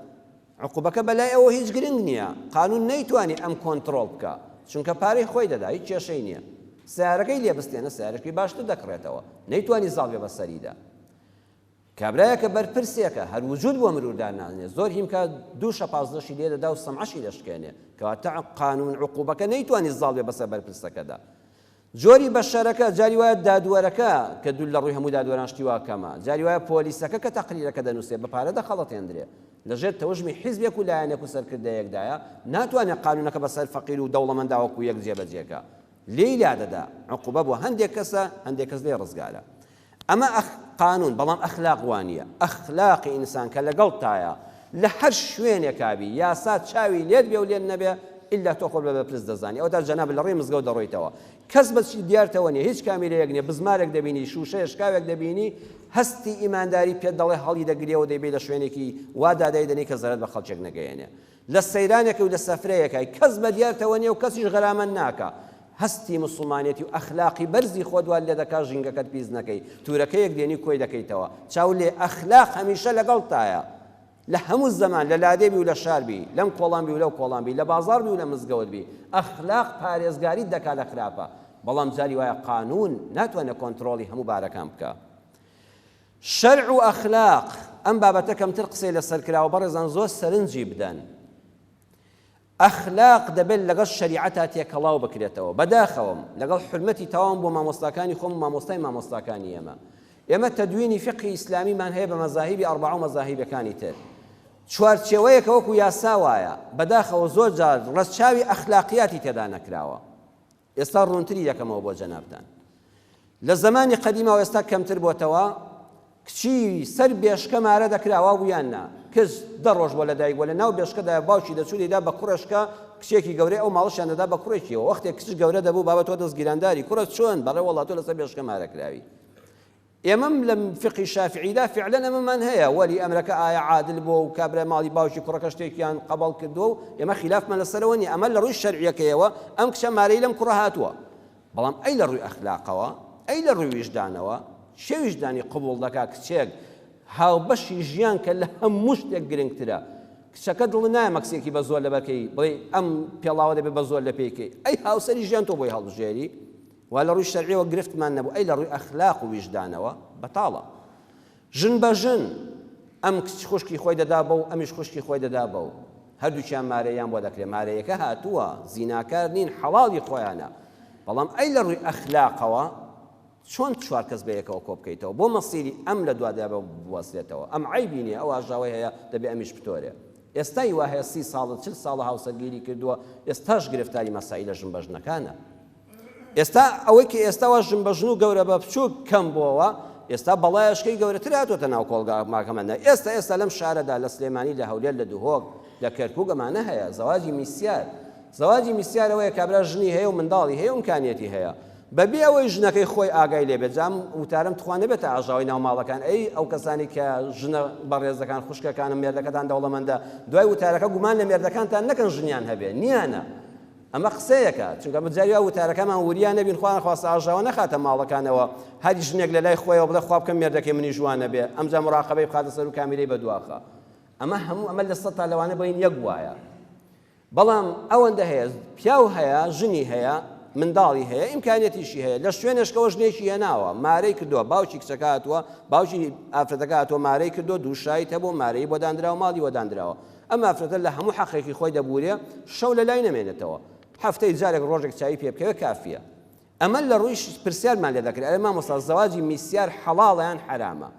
عقوبەکە بەلای ئەوە هیچ گرنگ نییە، قانون نەیتوانی ئەم کۆنتڕۆڵ بکە، چونکە پارەی خۆی دەدا، هیچ کێشەی نییە. سیارەکەی لێ بستێنە، سیارەکەی باشتر دەکڕێتەوە، نەیتوانی زاڵ بێ بەسەریدا. کابرایەکە بەرپرسێکە هەر وجود بۆ مرۆردان نازانێت زۆر هیمکە 2-15 لێ دەدا و سەمعەشی دەشکێنێ کەواتە قانون عقوبەکە نەیتوانی زاڵ بێ بەسەر بەرپرسەکەدا جۆری بەشەرەکە جاری وایە دادوەرەکە کە دوو لە ڕووی هەموو دادوەران شتی واکەمە جاری وایە پۆلیسەکە کە تەقریرەکە دەنووسێ بە پارە دەخەڵەتێندرێ لەژێر تەوژمی حیزبێک و لایەنێک و سەرکردەیەکدایە ناتوانێت قانونەکە بەسەر فەقیر و دەوڵەمەندا وەکو یەک جێبەجێکە لێی لا دەدا عقوبە بۆ هەندێک کەسە هەندێک کەس لێ ڕزگارە ئەمە قانون بەڵام ئەخلاق وانیە ئەخلاقی ئینسان کە لەگەڵ تایە لە هەر شوێنێکابی یاسا چاوی لێت بێ و لێت نەبێ ئللا تۆ خۆت بە بەرپرس دەزانی ئەوەدا جەناب لە ڕێی مزگەوت دەڕۆیتەوە کەس بەچی دیارتەوە نیە هیچ کامیرەیەک نییە بزمارێک دەبینی شوشەیە شکاوێک دەبینی هەستی ئیمانداری پێت دەڵێ هەڵی دەگرێەوە دەبێت لە شوێنێکی وا دادای دەنێ کە زەرەت بە خەڵکێک نەگەیەنێ لە سەیرانێک و لە سەفرەیەکای کەس بە دیارتەوە نیە و کەسیش غەرامەند ناکە هەستی مسلمانێتی و ئەخلاقی بەرزی خۆدوان لێ دەکات ژینگەکەت پیس نەکەی تورەکەیەک دێنی کۆی دەکەیتەوە چاو لێ ئەخلاق هەمیشە لەگەڵ تایە لە هەموو زەمان لە لادێبی و لە شاربی لەم کۆڵامبی و لەو کۆڵامبی لە بازاڕبی و لە مزگەوتبی ئەخلاق پارێزگاری دەکات لە خراپە بەڵام جاری وایە قانون ناتوانێت کۆنتڕۆڵی هەموو بارەکان بکە شەرع و ئەخلاق ئەم بابەتە کەمتر قسەی لەسەر کراوە بەڕێزان زۆر سەرنجی بدەن ئەخلاق دەبێت لەگەڵ شەریعەتا تێکەڵاو بکرێتەوە بەداخەوەم لەگەڵ حرمەتی تەواوم بۆ مامۆستاکانی خۆم و مامۆستای مامۆستاکانی ئێمە تەدوینی فقهی ئیسلامیمان هەیە بە مەزاهیبی ئەربەع و مەزاهیبەکانی تر چوارچێوەیەکە وەکو یاسا وایە بەداخەوە زۆر جار ڕەچاوی ئەخلاقیاتی تێدا نەکراوە ئێستا ڕوونتری دەکەمەوە بۆ جەنابتان لە زمانی قەدیمەوە ئێستا کەمتر بۆتەوە کچی سەر بێشکە مارە دەکراوە بوویان نا کەس دە ڕۆژ بۆ لەدایک بۆ لە ناو بێشکەدا باوکی دەچووریدا بە کوڕشکە کچێکی گەورەی ئەو ماڵشیان دەدا بە کوڕێکیەوە وەختێک کچ گەورە دەبوو بابەت تۆ دەستگیرانداری کوڕە چۆن بەڕێ وەڵا تۆ لەسەر بێشکە مارەکراوی ئێمەم لە فقی شافعیدا فعلا ئەمەمان هەیە وەلی ئەمرەکە ئایا عادل بۆ و کابرا ماڵی باوکی کوڕەکە شتێکیان قبڵ کردووە و ئێمە خلافمان لەسەرەوە نیە ئەمە لە ڕووی شەرعیەکەیەوە ئەم کچە مارەی لەم کوڕە هاتووە بەڵام ئەی لە ڕووی ئەخلاقەوە ئەی لە ڕووی ویژدانەوە چێ ویژدانی قبوڵ دەکات کچێک هاوبەشی ژیان کە لە هەموو شتێک گرنگترە کچەکە دڵ نایە مەکسێکی بە زۆر لەبەرکەی بڵێ ئەم پێڵاوە دەبێت بە زۆر لە پێیکەی ئەی هاوسەری ژیان تۆ بۆی هەڵبژێری وا لە ڕووی شەرعیەوە گرفتمان نەبوو ئەی لە ڕووی ئەخلاق و ویژدانەوە بەتاڵە ژن بە ژن ئەم کچ خوشکی خۆی دەدا بە و ئەمیش خوشکی خۆی دەدا بە و هەردووچیان مارەیان بۆ دەکرێت مارەیەکە هاتووە زیناکار نین حەڵاڵی خۆیانە بەڵام ئەی لە ڕووی ئەخلاقەوە چۆن چوار کەس بەیەکەوە کۆ بکەیتەوە بۆ مەسیری ئەم لە دوادیا بوەستێتەوە ئەم عیبی نییە ئەو ئاژاوی هەیە دەبێ ئەمیش بتۆرێ ئێستای وا هەیە 30 ساڵ 40 ساڵە هاوسەرگیری کردووە ئێستاش گرفتاری مەسائلە ژن بە ژنەکانە ئێستا ئەوەی کە ئێستاوە ژن بە ژن و گەورە بە بچووک کەم بووەوە ئێستا بەڵایشکەی گەورەتر هاتوۆتە ناو کۆڵگاماکەمەندە ئێستا لەم شارەدا لە سلێمانی لە هەولێر لە دوهۆک لە کەرکووک ئەمانە هەیە زەواجی میسیار زەواجی میسیارەوەیە کابرا ژنی هەیە و منداڵی هەیە و ئیمکانیەتی هەیە بەبێ ئەوەی ژنەکەی خۆی ئاگای لێبێت جام وتارم توانێت بێتە ئاژاوی ناو ماڵەکان ئەی ئەو کەسانی کە ژنە بەڕێزەکان خوشکەکانم مێردەکەتان دەوڵەمەندە دوای وتارەکە گومان لە مێردەکانتان نەکەن ژنیان هەبێ نیانە ئەمە قسەیەکە چونکە بجاری وتارەکەمان وریان نەبین خوان خواستە ئاژاوە نەخاتە ماڵەکانەوە هەری ژنێک لە لای خۆیەوە بڵێ خواب بکەم مێردەکەی منی جوانە بێ ئەمجا مراقەبەی بخاتە سەر و کامیرەی بەدواخە ئەمە هەموو ئەمە لە 100 تا لەوانە بین یەک وایە بەڵام ئەوەندە هەیە پیاو هەیە ژنی هەیە منداڵی هەیە ئیمکانیەتیشی هەیە لە شوێنێشکەوە ژنێکی هێناوە مارەی کردووە باوکی کچەکە هاتووە باوکی ئافرەتەکە هاتووە مارەی کردووە دووشایت هەبوو مارەی بۆ دانراوە ماڵی بۆ دانراوە ئەم ئافرەتە لە هەموو حەقێکی خۆی دەبورێ شەو لە لای نەمێنێتەوە هەفتەی جارێک ڕۆژێک چاوی پێ بکەوێ کافیە ئەمە لە ڕووی پرسیارمان لێ دەکرێت ئەرێ مامۆستا زەواجی میسیار حەڵاڵە یان حرامە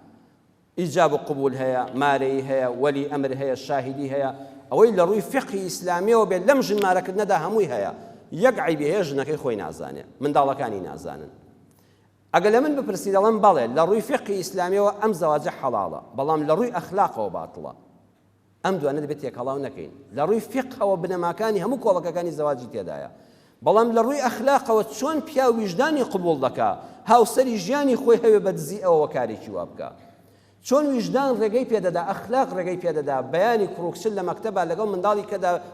ئیجاب و قبول هەیە مارەی هەیە وەلی ئەمر هەیە شاهیدی هەیە ئەوەی لە ڕووی فقهی ئیسلامیەوە بێت لەم ژن مارەکردنەدا هەمووی هەیە یەک عیبی هەیە ژنەکەی خۆی نازانێ منداڵەکانی نازانن ئەگەر لە من بپرسی دەڵێم بەڵێ لە ڕووی فقهی ئیسلامیەوە ئەم زەواجە حەڵاڵە بەڵام لە ڕووی ئەخلاقەوە باتڵە ئەم دوانە دەبێت تێکەڵاو نەکەین لە ڕووی فقهەوە بنەماکانی هەموو کۆڵەکەکانی زەواجی تێدایە بەڵام لە ڕووی ئەخلاقەوە چۆن پیا ویژدانی قبول دەکا هاوسەری ژیانی خۆی هەوێ بە دزی ئەوە کارێکی وا بکە چۆن ویژدان ڕێگەی پێدەدا ئەخلاق ڕێگەی پێدەدا بەیانی کوڕکچل لە مەکتەبە لەگەڵ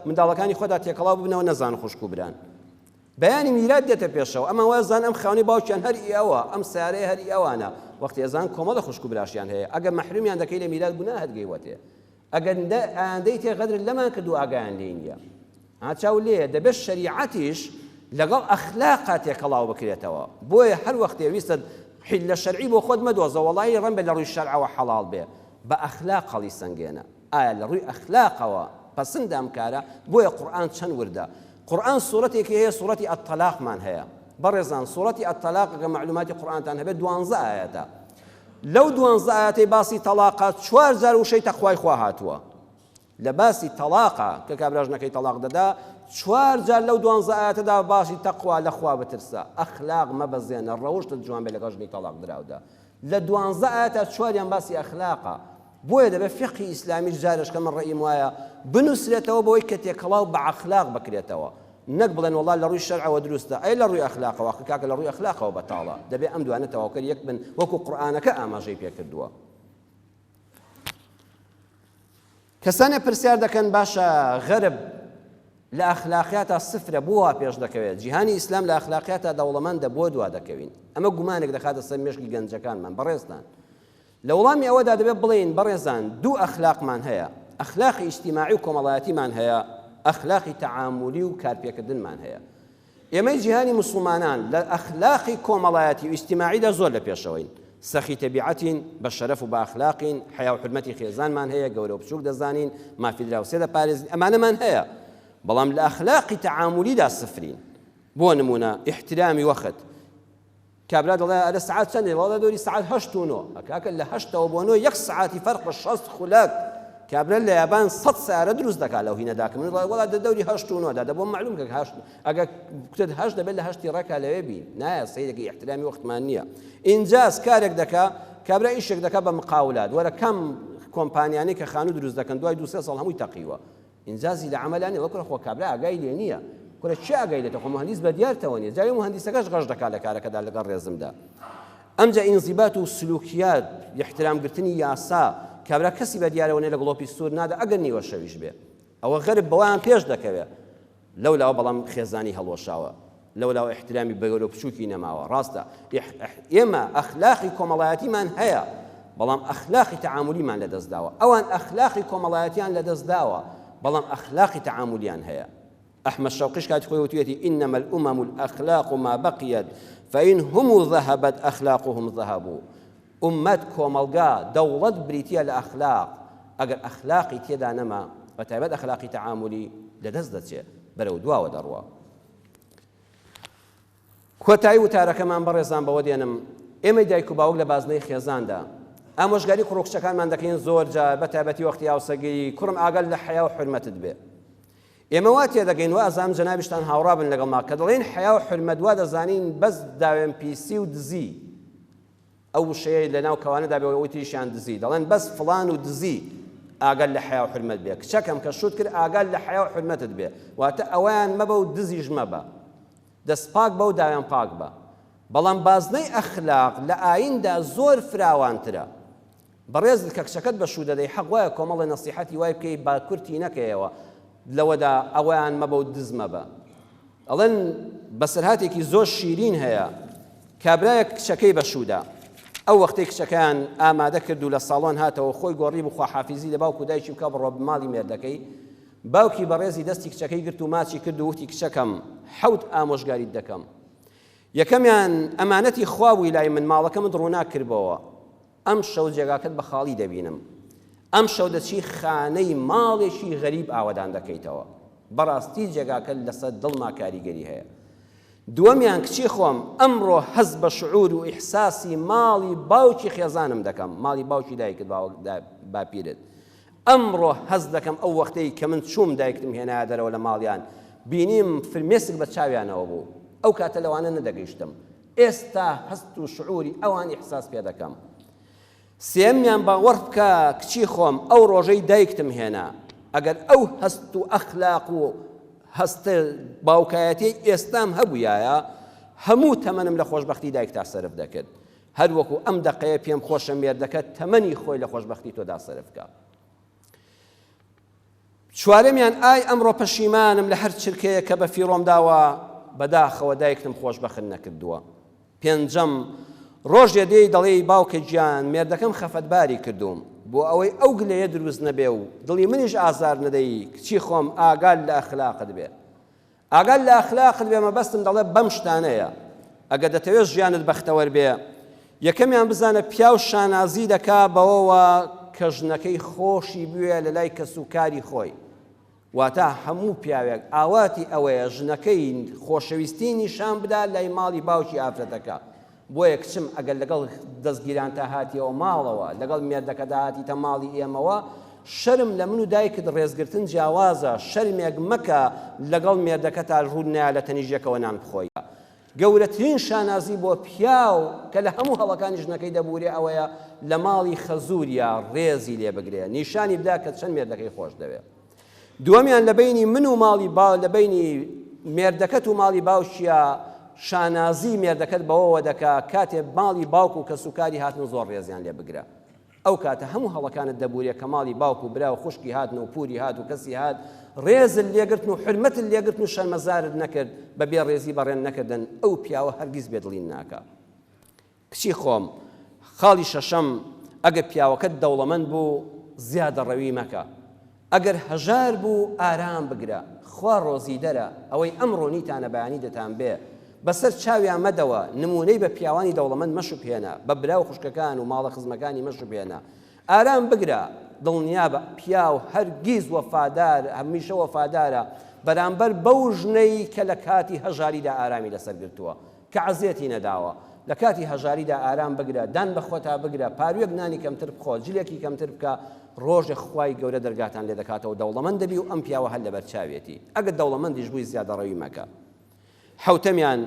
منداڵەکانی خۆدا تێکەڵاو ببنەوە نەزان خوشک و بران بەیانی میرات دێتە پێشەوە ئەمە وازان ئەم خاونی باوکیان هەر ئەوە ئەم سیارەیە هەر ئەوانە وەختی ئەزان کۆمەڵە خوشک و براشیان هەیە ئەگەر مەحرومیان دەکەی لە میرات گوناه هەرگەیوەتێ ئەگەر ئاندەی تێغەدر لەمان کردو ئاگایان لێ نییە ئاچاو لێ دەبێت شەریعەتیش لەگەڵ ئەخلاقا تێکەڵاو بکرێتەوە بۆیە هەر وەختێ ویستە حیلە شەرعی بۆ خۆت مەدۆزە وەڵی ڕەن بێ لە ڕووی شەرعەوە حەڵاڵ بێ بە ئەخلاق هەڵی سەنگێنە ئایا لە ڕووی ئەخلاقەوە پەسەندە ئەم کارە بۆیە قورئان چەند وردە قورئان سوورەتێکی هەیە سوورەتی ئەتەلاقمان هەیە بەڕێزان سوورەتی ئەتەلاق کە معلوماتی قورئانتان هەبێت 12 ئاەتە لەو 12 ئاەتەی باسی تەلاقات 4 جار وشەی تەخوای خوا هاتووە لە باسی تەلاقە کە کابراژنەکەی تەلاق دەدا 4 جار لەو 12 ئاەتەدا باسی تەقوا لە خوا بترسە ئەخلاق مەبەزێنە ڕەوشتت جوان بێ لەگەڵ ژنی تەلاق دراودا لە 12 ئاەتە 4یان باسی ئەخلاقە بۆیە دەبێت فقهی ئیسلامی جارش کە من ڕێیم وایە بنووسرێتەوە بەوەی کە تێکەڵاو بە ئەخلاق بکرێتەوە نەک بڵێن وەڵا لە ڕووی شەرعەوە دروستە ئەی لە ڕووی ئەخلاقەوە کاکە لە ڕووی ئەخلاقەوە بەتاڵە دەبێت ئەم دوانە تەواوکەر یەک بن وەکو قورئانەکە ئاماژەی پێکردووە کەسانێک پرسیار دەکەن باشە غەرب لە ئەخلاقیاتە سفرە بۆ وا پێش دەکەوێت جیهانی ئیسلام لە ئەخلاقیاتە دەوڵەمەندە بۆ دوا دەکەوین ئەمە گومانێک دەخاتە سەر مێشکی گەنجەکانمان بەڕێزتان لە وەڵامی ئەوەدا دەبێت بڵێن بەڕێزان دوو ئەخلاقمان هەیە ئەخلاقی ئیجتیماعی و کۆمەڵایەتیمان هەیە ئەخلاقی تەعاملی و کارپێکردنمان هەیە ئێمەی جیهانی مسلمانان لە ئەخلاقی کۆمەڵایەتی و ئیجتیماعیدا زۆر لە پێشەوەین سەخی تەبیعەتین بە شەرەف و بە ئەخلاقین حیا و حرمەتی خێزانمان هەیە گەورە و بچووک دەزانین مافی دراوسێ دەپارێزین ئەمانەمان هەیە بەڵام لە ئەخلاقی تەعاملیدا سفرین بۆ نمونە احترامی وەخت کابرا دەڵێ ئەرە سعات چەندێ وەڵا دۆری سعات 8 و 9 ئەکاکە لە 8ەوە بۆ 9 1 سعاتی فەرق بە 60 خولەک کابرا لە یابان 100 سیارە دروست دەکات لەو هینەداکە من وەڵا دەوری 8 و 9 دا دەبۆ معلوم کە 8 ئەگە کوتت 8 دەبێت لە 8 ڕەکا لەوێ بین نایە سەیدەکە احترامی وەختمان نییە ئینجاز کارێک دەکا کابرا ئیشێک دەکا بە مقاولات وەرە کەم کۆمپانیانەی کە خانوو دروست دەکەن دوای 2-3 ساڵ هەمووی تەقیوە ئینجازی لە عەمەلانی وەکو خۆ کابرا ئاگای لێ نییە کورە چی ئاگای لێتە خۆ مهندس بەدیارتەوە نیە جای مهندسەکەش غەش دەکات لە کارەکەدا لەگەڵ ڕێزمدا ئەمجا ئینزیبات و سلوکیات احترامگرتنی یاسا کابرا کەسی بەدیارەوە نێ لە گڵۆپی سوور نادا ئەگەر نیوە شەویش بێ ئەوە غەرب بەوایان پێش دەکەوێت لەولاوە بەڵام خێزانی هەڵوەشاوە لەولاوە احترامی بەگەورە و بچووکی نەماوە ڕاستە ئێمە ئەخلاقی کۆمەڵایەتیمان هەیە بەڵام ئەخلاقی تەعاملیمان لەدەستداوە ئەوان ئەخلاقی کۆمەڵایەتیان لەدەستداوە بەڵام ئەخلاقی تەعاملیان هەیە أحمد شوقيش كانت خويوتيتي إنما الأمم الأخلاق ما بقيت فإن هم ذهبت أخلاقهم ذهبوا أمتكم القا دولة بريتيا الأخلاق أجر أخلاقي تيدا نما وتعبد أخلاقي تعاملي لدزدت برو دوا ودروا كوتاي وتارا كمان برزان بودينم إما دايكو باوغ لبازني خيزان دا ئامۆژگاری کوڕکچەکان من دەکەین زۆر جار بەتایبەتی وەختی یاوسەگیری کوڕم ئاگەر لە حیا و حرمەتت بێ ئێمە وا تێدەگەین و ئەزانم جەنابیشتان هاوڕا بن لەگەڵ ما کە دەڵێن حیا و حرمەت وا دەزانین بەس داوێن پیسی و دزی ئەو شەیە لە ناو کەوانەدا بێ ئەوەی تریشیان دزی دەڵێن بەس فڵان و دزی ئاگەر لە حیا و حرمەت بێ کچەکەم کە شوت کرد ئاگەر لە حیا و حرمەتت بێ واتە ئەویان مەبە و دزیش مەبە دەست پاک بە و داوێن پاک بە بەڵام بازنەی ئەخلاق لە ئایندا زۆر فراوانترە بەڕێز کە کچەکەت بە شوو دەدەی حەق وایە کۆمەڵی نەسیحەتی وای بکەی با کورتی نەکەیەوە لەوەدا ئەویان مەبە و دز مەبە ئەڵێن بەسەرهاتێکی زۆر شیرین هەیە کابرایەک کچەکەی بە شوودا ئەو وەختەی کچەکەیان ئامادە کرد و لە ساڵۆن هاتەوە خۆی گۆڕی بخوا حافیزی لە باوکو دایکی بکە بڕۆ ماڵی مێردەکەی باوکی بەڕێزی دەستی کچەکەی گرت و ماچی کرد و وتی کچەکەم حەوت ئامۆژگاریت دەکەم یەکەمیان ئەمانەتی خوا بووی لای من ماڵەکە من ڕووناکردبەوە ئەم شەو جێگاکەت بە خاڵی دەبینم ئەم شەو دەچی خانەی ماڵێکی غەریب ئاوەدان دەکەیتەوە بەڕاستی جێگاکە لەسەر دڵما کاریگەری هەیە دووەمیان کچی خۆم ئەمڕۆ هەز بە شعور و ئیحساسی ماڵی باوکی خێزانم دەکەم ماڵی باوکی دایکت باپیرت ئەمڕۆ هەز دەکەم ئەو وەختەی کە من چووم دایکتم هێنایە دەرەوە لە ماڵیان بینیم فرمێسک بە چاویانەوە بوو ئەو کاتە لەوانە نەدەگەیشتم ئێستا هەست و شعوری ئەوان ئیحساس پێ دەکەم سێمیان باوەڕ بکە کچی خۆم ئەو ڕۆژەی دایکتم هێنا ئەگەر ئەو هەست و ئەخلاق و هەستە باوکایەتی ئێستام هەبوویایە هەموو تەمەنم لە خۆشبەختی دایکتا سەرف دەکرد هەر وەکو ئەم دەقەیە پێم خۆشە مێردەکەت تەمەنی خۆی لە خۆشبەختی تۆدا سەرف بکە چوارەمیان ئای ئەمڕۆ پەشیمانم لە هەر چرکەیە کە بە فیڕۆم داوە بەداخەوە دایکتم خۆشبەخت نەکردووە پێنجەم ڕۆژێ دێی دەڵێ باوکە گیان مێردەکەم خەفەتباری کردوم بۆ ئەوەی ئەو گلەیە دروست نەبێ و دڵی منیش ئازار نەدەی کچی خۆم ئاگال لە ئەخلاقت بێ ئاگال لە ئەخلاقت بێ مەبەستم دەڵێ بەم شتانەیە ئەگە دەتەوێت ژیانت بەختەوەر بێ یەکەمیان بزانە پیا و شانازی دەکا بەوەوە کە ژنەکەی خۆشی بوێ لە لای کەس و کاری خۆی واتە هەموو پیاوێک ئاواتی ئەوەیە ژنەکەی خۆشەویستی نیشان بدا لای ماڵی باوکی ئافرەتەکە بۆیە کچم ئەگەر لەگەڵ دەستگیران تا هاتیەوە ماڵەوە لەگەڵ مێردەکەدا هاتیتە ماڵی ئێمەوە شەرم لە من و دایکت ڕێزگرتن جیاوازە شەرمێک مەکە لەگەڵ مێردەکە تا ڕوون نایە لە تەنیژەکەەوە نان بخۆی گەورەترین شانازی بۆ پیاو کە لە هەموو هەڵەکانی ژنەکەی دەبورێ ئەوەیە لە ماڵی خەزوریە ڕێزی لێ بگرێ نیشانی بدا کە چەند مێردەکەی خۆش دەوێت دووەمیان لە بینی من و ماڵی باو لە بینی مێردەکەت و ماڵی باوشیە شانازی مێردەکەت بەوەوە دەکا کاتێ ماڵی باوک و کەسوکاری هاتن زۆر ڕێزیان لێ بگرە ئەو کاتە هەموو هەڵەکانت دەبورێ کە ماڵی باوک و برا و خوشکی هاتن و پوری هات و کەسی هات ڕێزت لێگرتن و حرمەتت لێگرتن و شەرمەزارت نەکرد بەبێ ڕێزی بەڕێن نەکردن ئەو پیاوە هەرگیز بێدڵین ناکە کچی خۆم خاڵی شەشەم ئەگەر پیاوەکەت دەوڵەمەند بوو زیادە ڕەوی مەکە ئەگەر هەژار بوو ئارام بگرە خوا ڕۆزی دەرە ئەوەی ئەمڕۆ نیتانە بەیانی دەتان بێ بەسەر چاویان مەدەوە نمونەی بە پیاوانی دەوڵەمەند مەشوبهێنە بە برا و خوشکەکان و ماڵە خزمەکانی مەشوبهێنە ئارام بگرە دڵنیا بە پیاو هەرگیز وەفادار هەمیشە وەفادارە بەرامبەر بەو ژنەی کە لە کاتی هەژاریدا ئارامی لەسەر گرتووە کە عەزیەتی نەداوە لە کاتی هەژاریدا ئارام بگرە دان بە خۆتا بگرە پارویەک نانی کەمتر بخۆ جلێکی کەمتر بکە ڕۆژێ خوای گەورە دەرگاتان لێ دەکاتەوە دەوڵەمەند دەبی و ئەم پیاوە هەر لەبەر چاوێتی ئەگەر دەوڵەمەندیش بووی زیادە ڕەوی مەکە حوتەمیان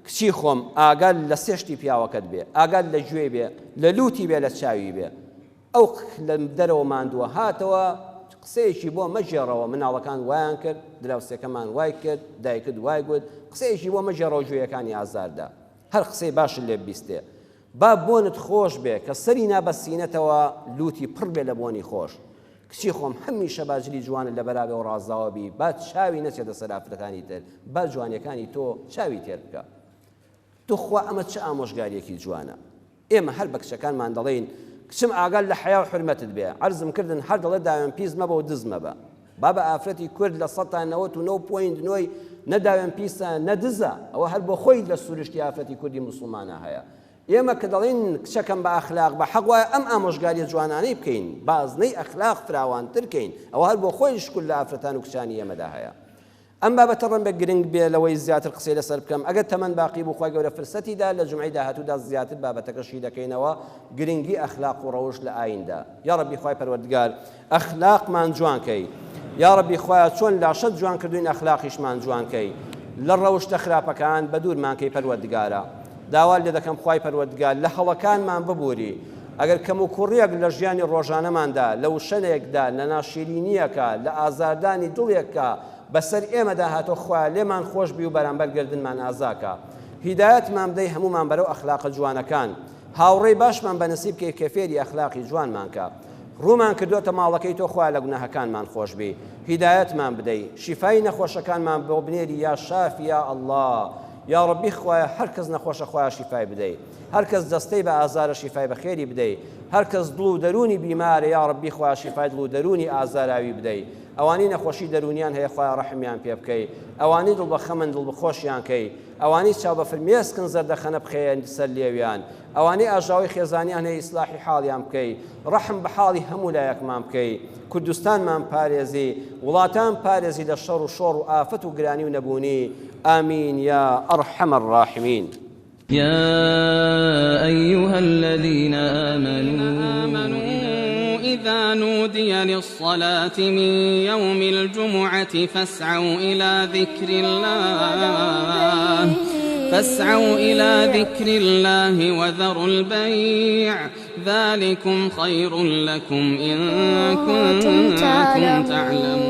کچی خۆم ئاگال لە سێشتی پیاوەکەت بێ ئاگال لە گوێ بێ لە لوتی بێ لە چاوی بێ ئەو لە دەرەوە ماندووە هاتەوە قسەیەکی بۆ مەژێڕەوە مناڵەکان وایان کرد دراوسەکەمان وای کرد دایکت وای گوت قسەیەکی بۆ مەژێڕەوە گوێیەکانی ئازاردا هەر قسەی باشت لێ بیستێ با بۆنت خۆش بێ کە سەری نابەسینەتەوە لوتی پڕ بێ لە بۆنی خۆش کچی خۆم هەمیشە باجلی جوانت لە بەرابێ و ڕازاوە بی با چاوی نەچێتە سەر ئافرەتانی تر با جوانیەکانی تۆ چاوی تێر بکە توخوا ئەمە چه ئامۆژگاریەکی جوانە ئێمە هەر بە کچەکانمان دەڵێن کچم ئاگال لە حیا و حرمەتت بێ عەرزم کردن هەر دەڵێ داوێن پیس مەبە و دز مەبە با بە ئافرەتی کورد لە 19.9 نەداوێن پیسە نەدزە ئەوە هەر بۆ خۆی لە سروشتی ئافرەتی کوردی موسڵمانە هەیە ئێمە کە دەڵێن کچەکەم بە ئەخلاق بە حەق وایە ئەم ئامۆژگاریە جوانانەی بکەین بازنەی ئەخلاق فراوانتر کەین ئەوە هەر بۆ خۆی شکل لە ئافرەتان و کچانی ئێمەدا هەیە ئەم بابەتە ڕەن بە گرنگ بێ لەوەی زیاتر قسەی لەسەر بکەم ئەگەر تەمەن باقی بوو خوای گەورە فرسەتیدا لە جومعەی داهاتوودا زیاتر بابەتەکەشی دەکەینەوە گرنگی ئەخلاق و ڕەوش لە ئایندا یا ڕەبی خوای پەروەردگار ئەخلاقمان جوان کەی یا ڕەبی خوایە چۆن لاشەت جوان کردوین ئەخلاقیشمان جوان کەی لە ڕەوشتە خراپەکان بە دوورمان کەی پەروەردگارە داوا لێ دەکەم خوای پەروەردگار لە هەڵەکانمان ببووری ئەگەر کەم و کوڕیەک لە ژیانی ڕۆژانەماندا لە وشەنێکدا لە ناشیرینیەکە لە ئازاردانی دڵێکە بەسەر ئێمەدا هاتۆ خوا لێمان خۆش بی و بەرامبەر گردنمان ئازاکە هیدایەتمان بدەی هەمومان بەرەو ئەخلاقە جوانەکان هاوڕێی باشمان بە نەسیب کەی کە فێری ئەخلاقی جوانمان کە ڕوومان کردوتە ماڵەکەی تۆ خوا لە گوناهەکانمان خۆش بی هیدایەتمان بدەی شیفای نەخۆشەکانمان بۆ بنێری یا شافی یا ئەڵڵا یا ڕەبی خوایە هەر کەس نەخۆشە خوایە شیفای بدەی هەر کەس دەستەی بە ئازارە شیفای بەخێری بدەی هەر کەس دڵ و دەرونی بیمارە یا ڕەبی خوایە شیفای دڵ و دەرونی ئازاراوی بدەی ئەوانی نەخۆشی دەرونیان هەیە خوایە ڕەحمیان پێ بکەی ئەوانی دڵ بە خەمن دڵ بخۆشیان کەی ئەوانی چاو بە فرمێسکن زەردەخەنە بخەیە سەر لێویان ئەوانی ئاژاوی خێزانیان هەیە ئیسلاحی حاڵیان بکەی ڕەحم بە حاڵی هەموو لایەکمان بکەی کوردستانمان پارێزی وڵاتان پارێزی لە شەڕ و شۆڕ و ئافەت و گرانی و نەبوونی آمين يا أرحم الراحمين يا أيها الذين آمنوا إذا نودي للصلاة من يوم الجمعة فاسعوا إلى ذكر الله وذروا البيع ذلكم خير لكم إن كنتم تعلمون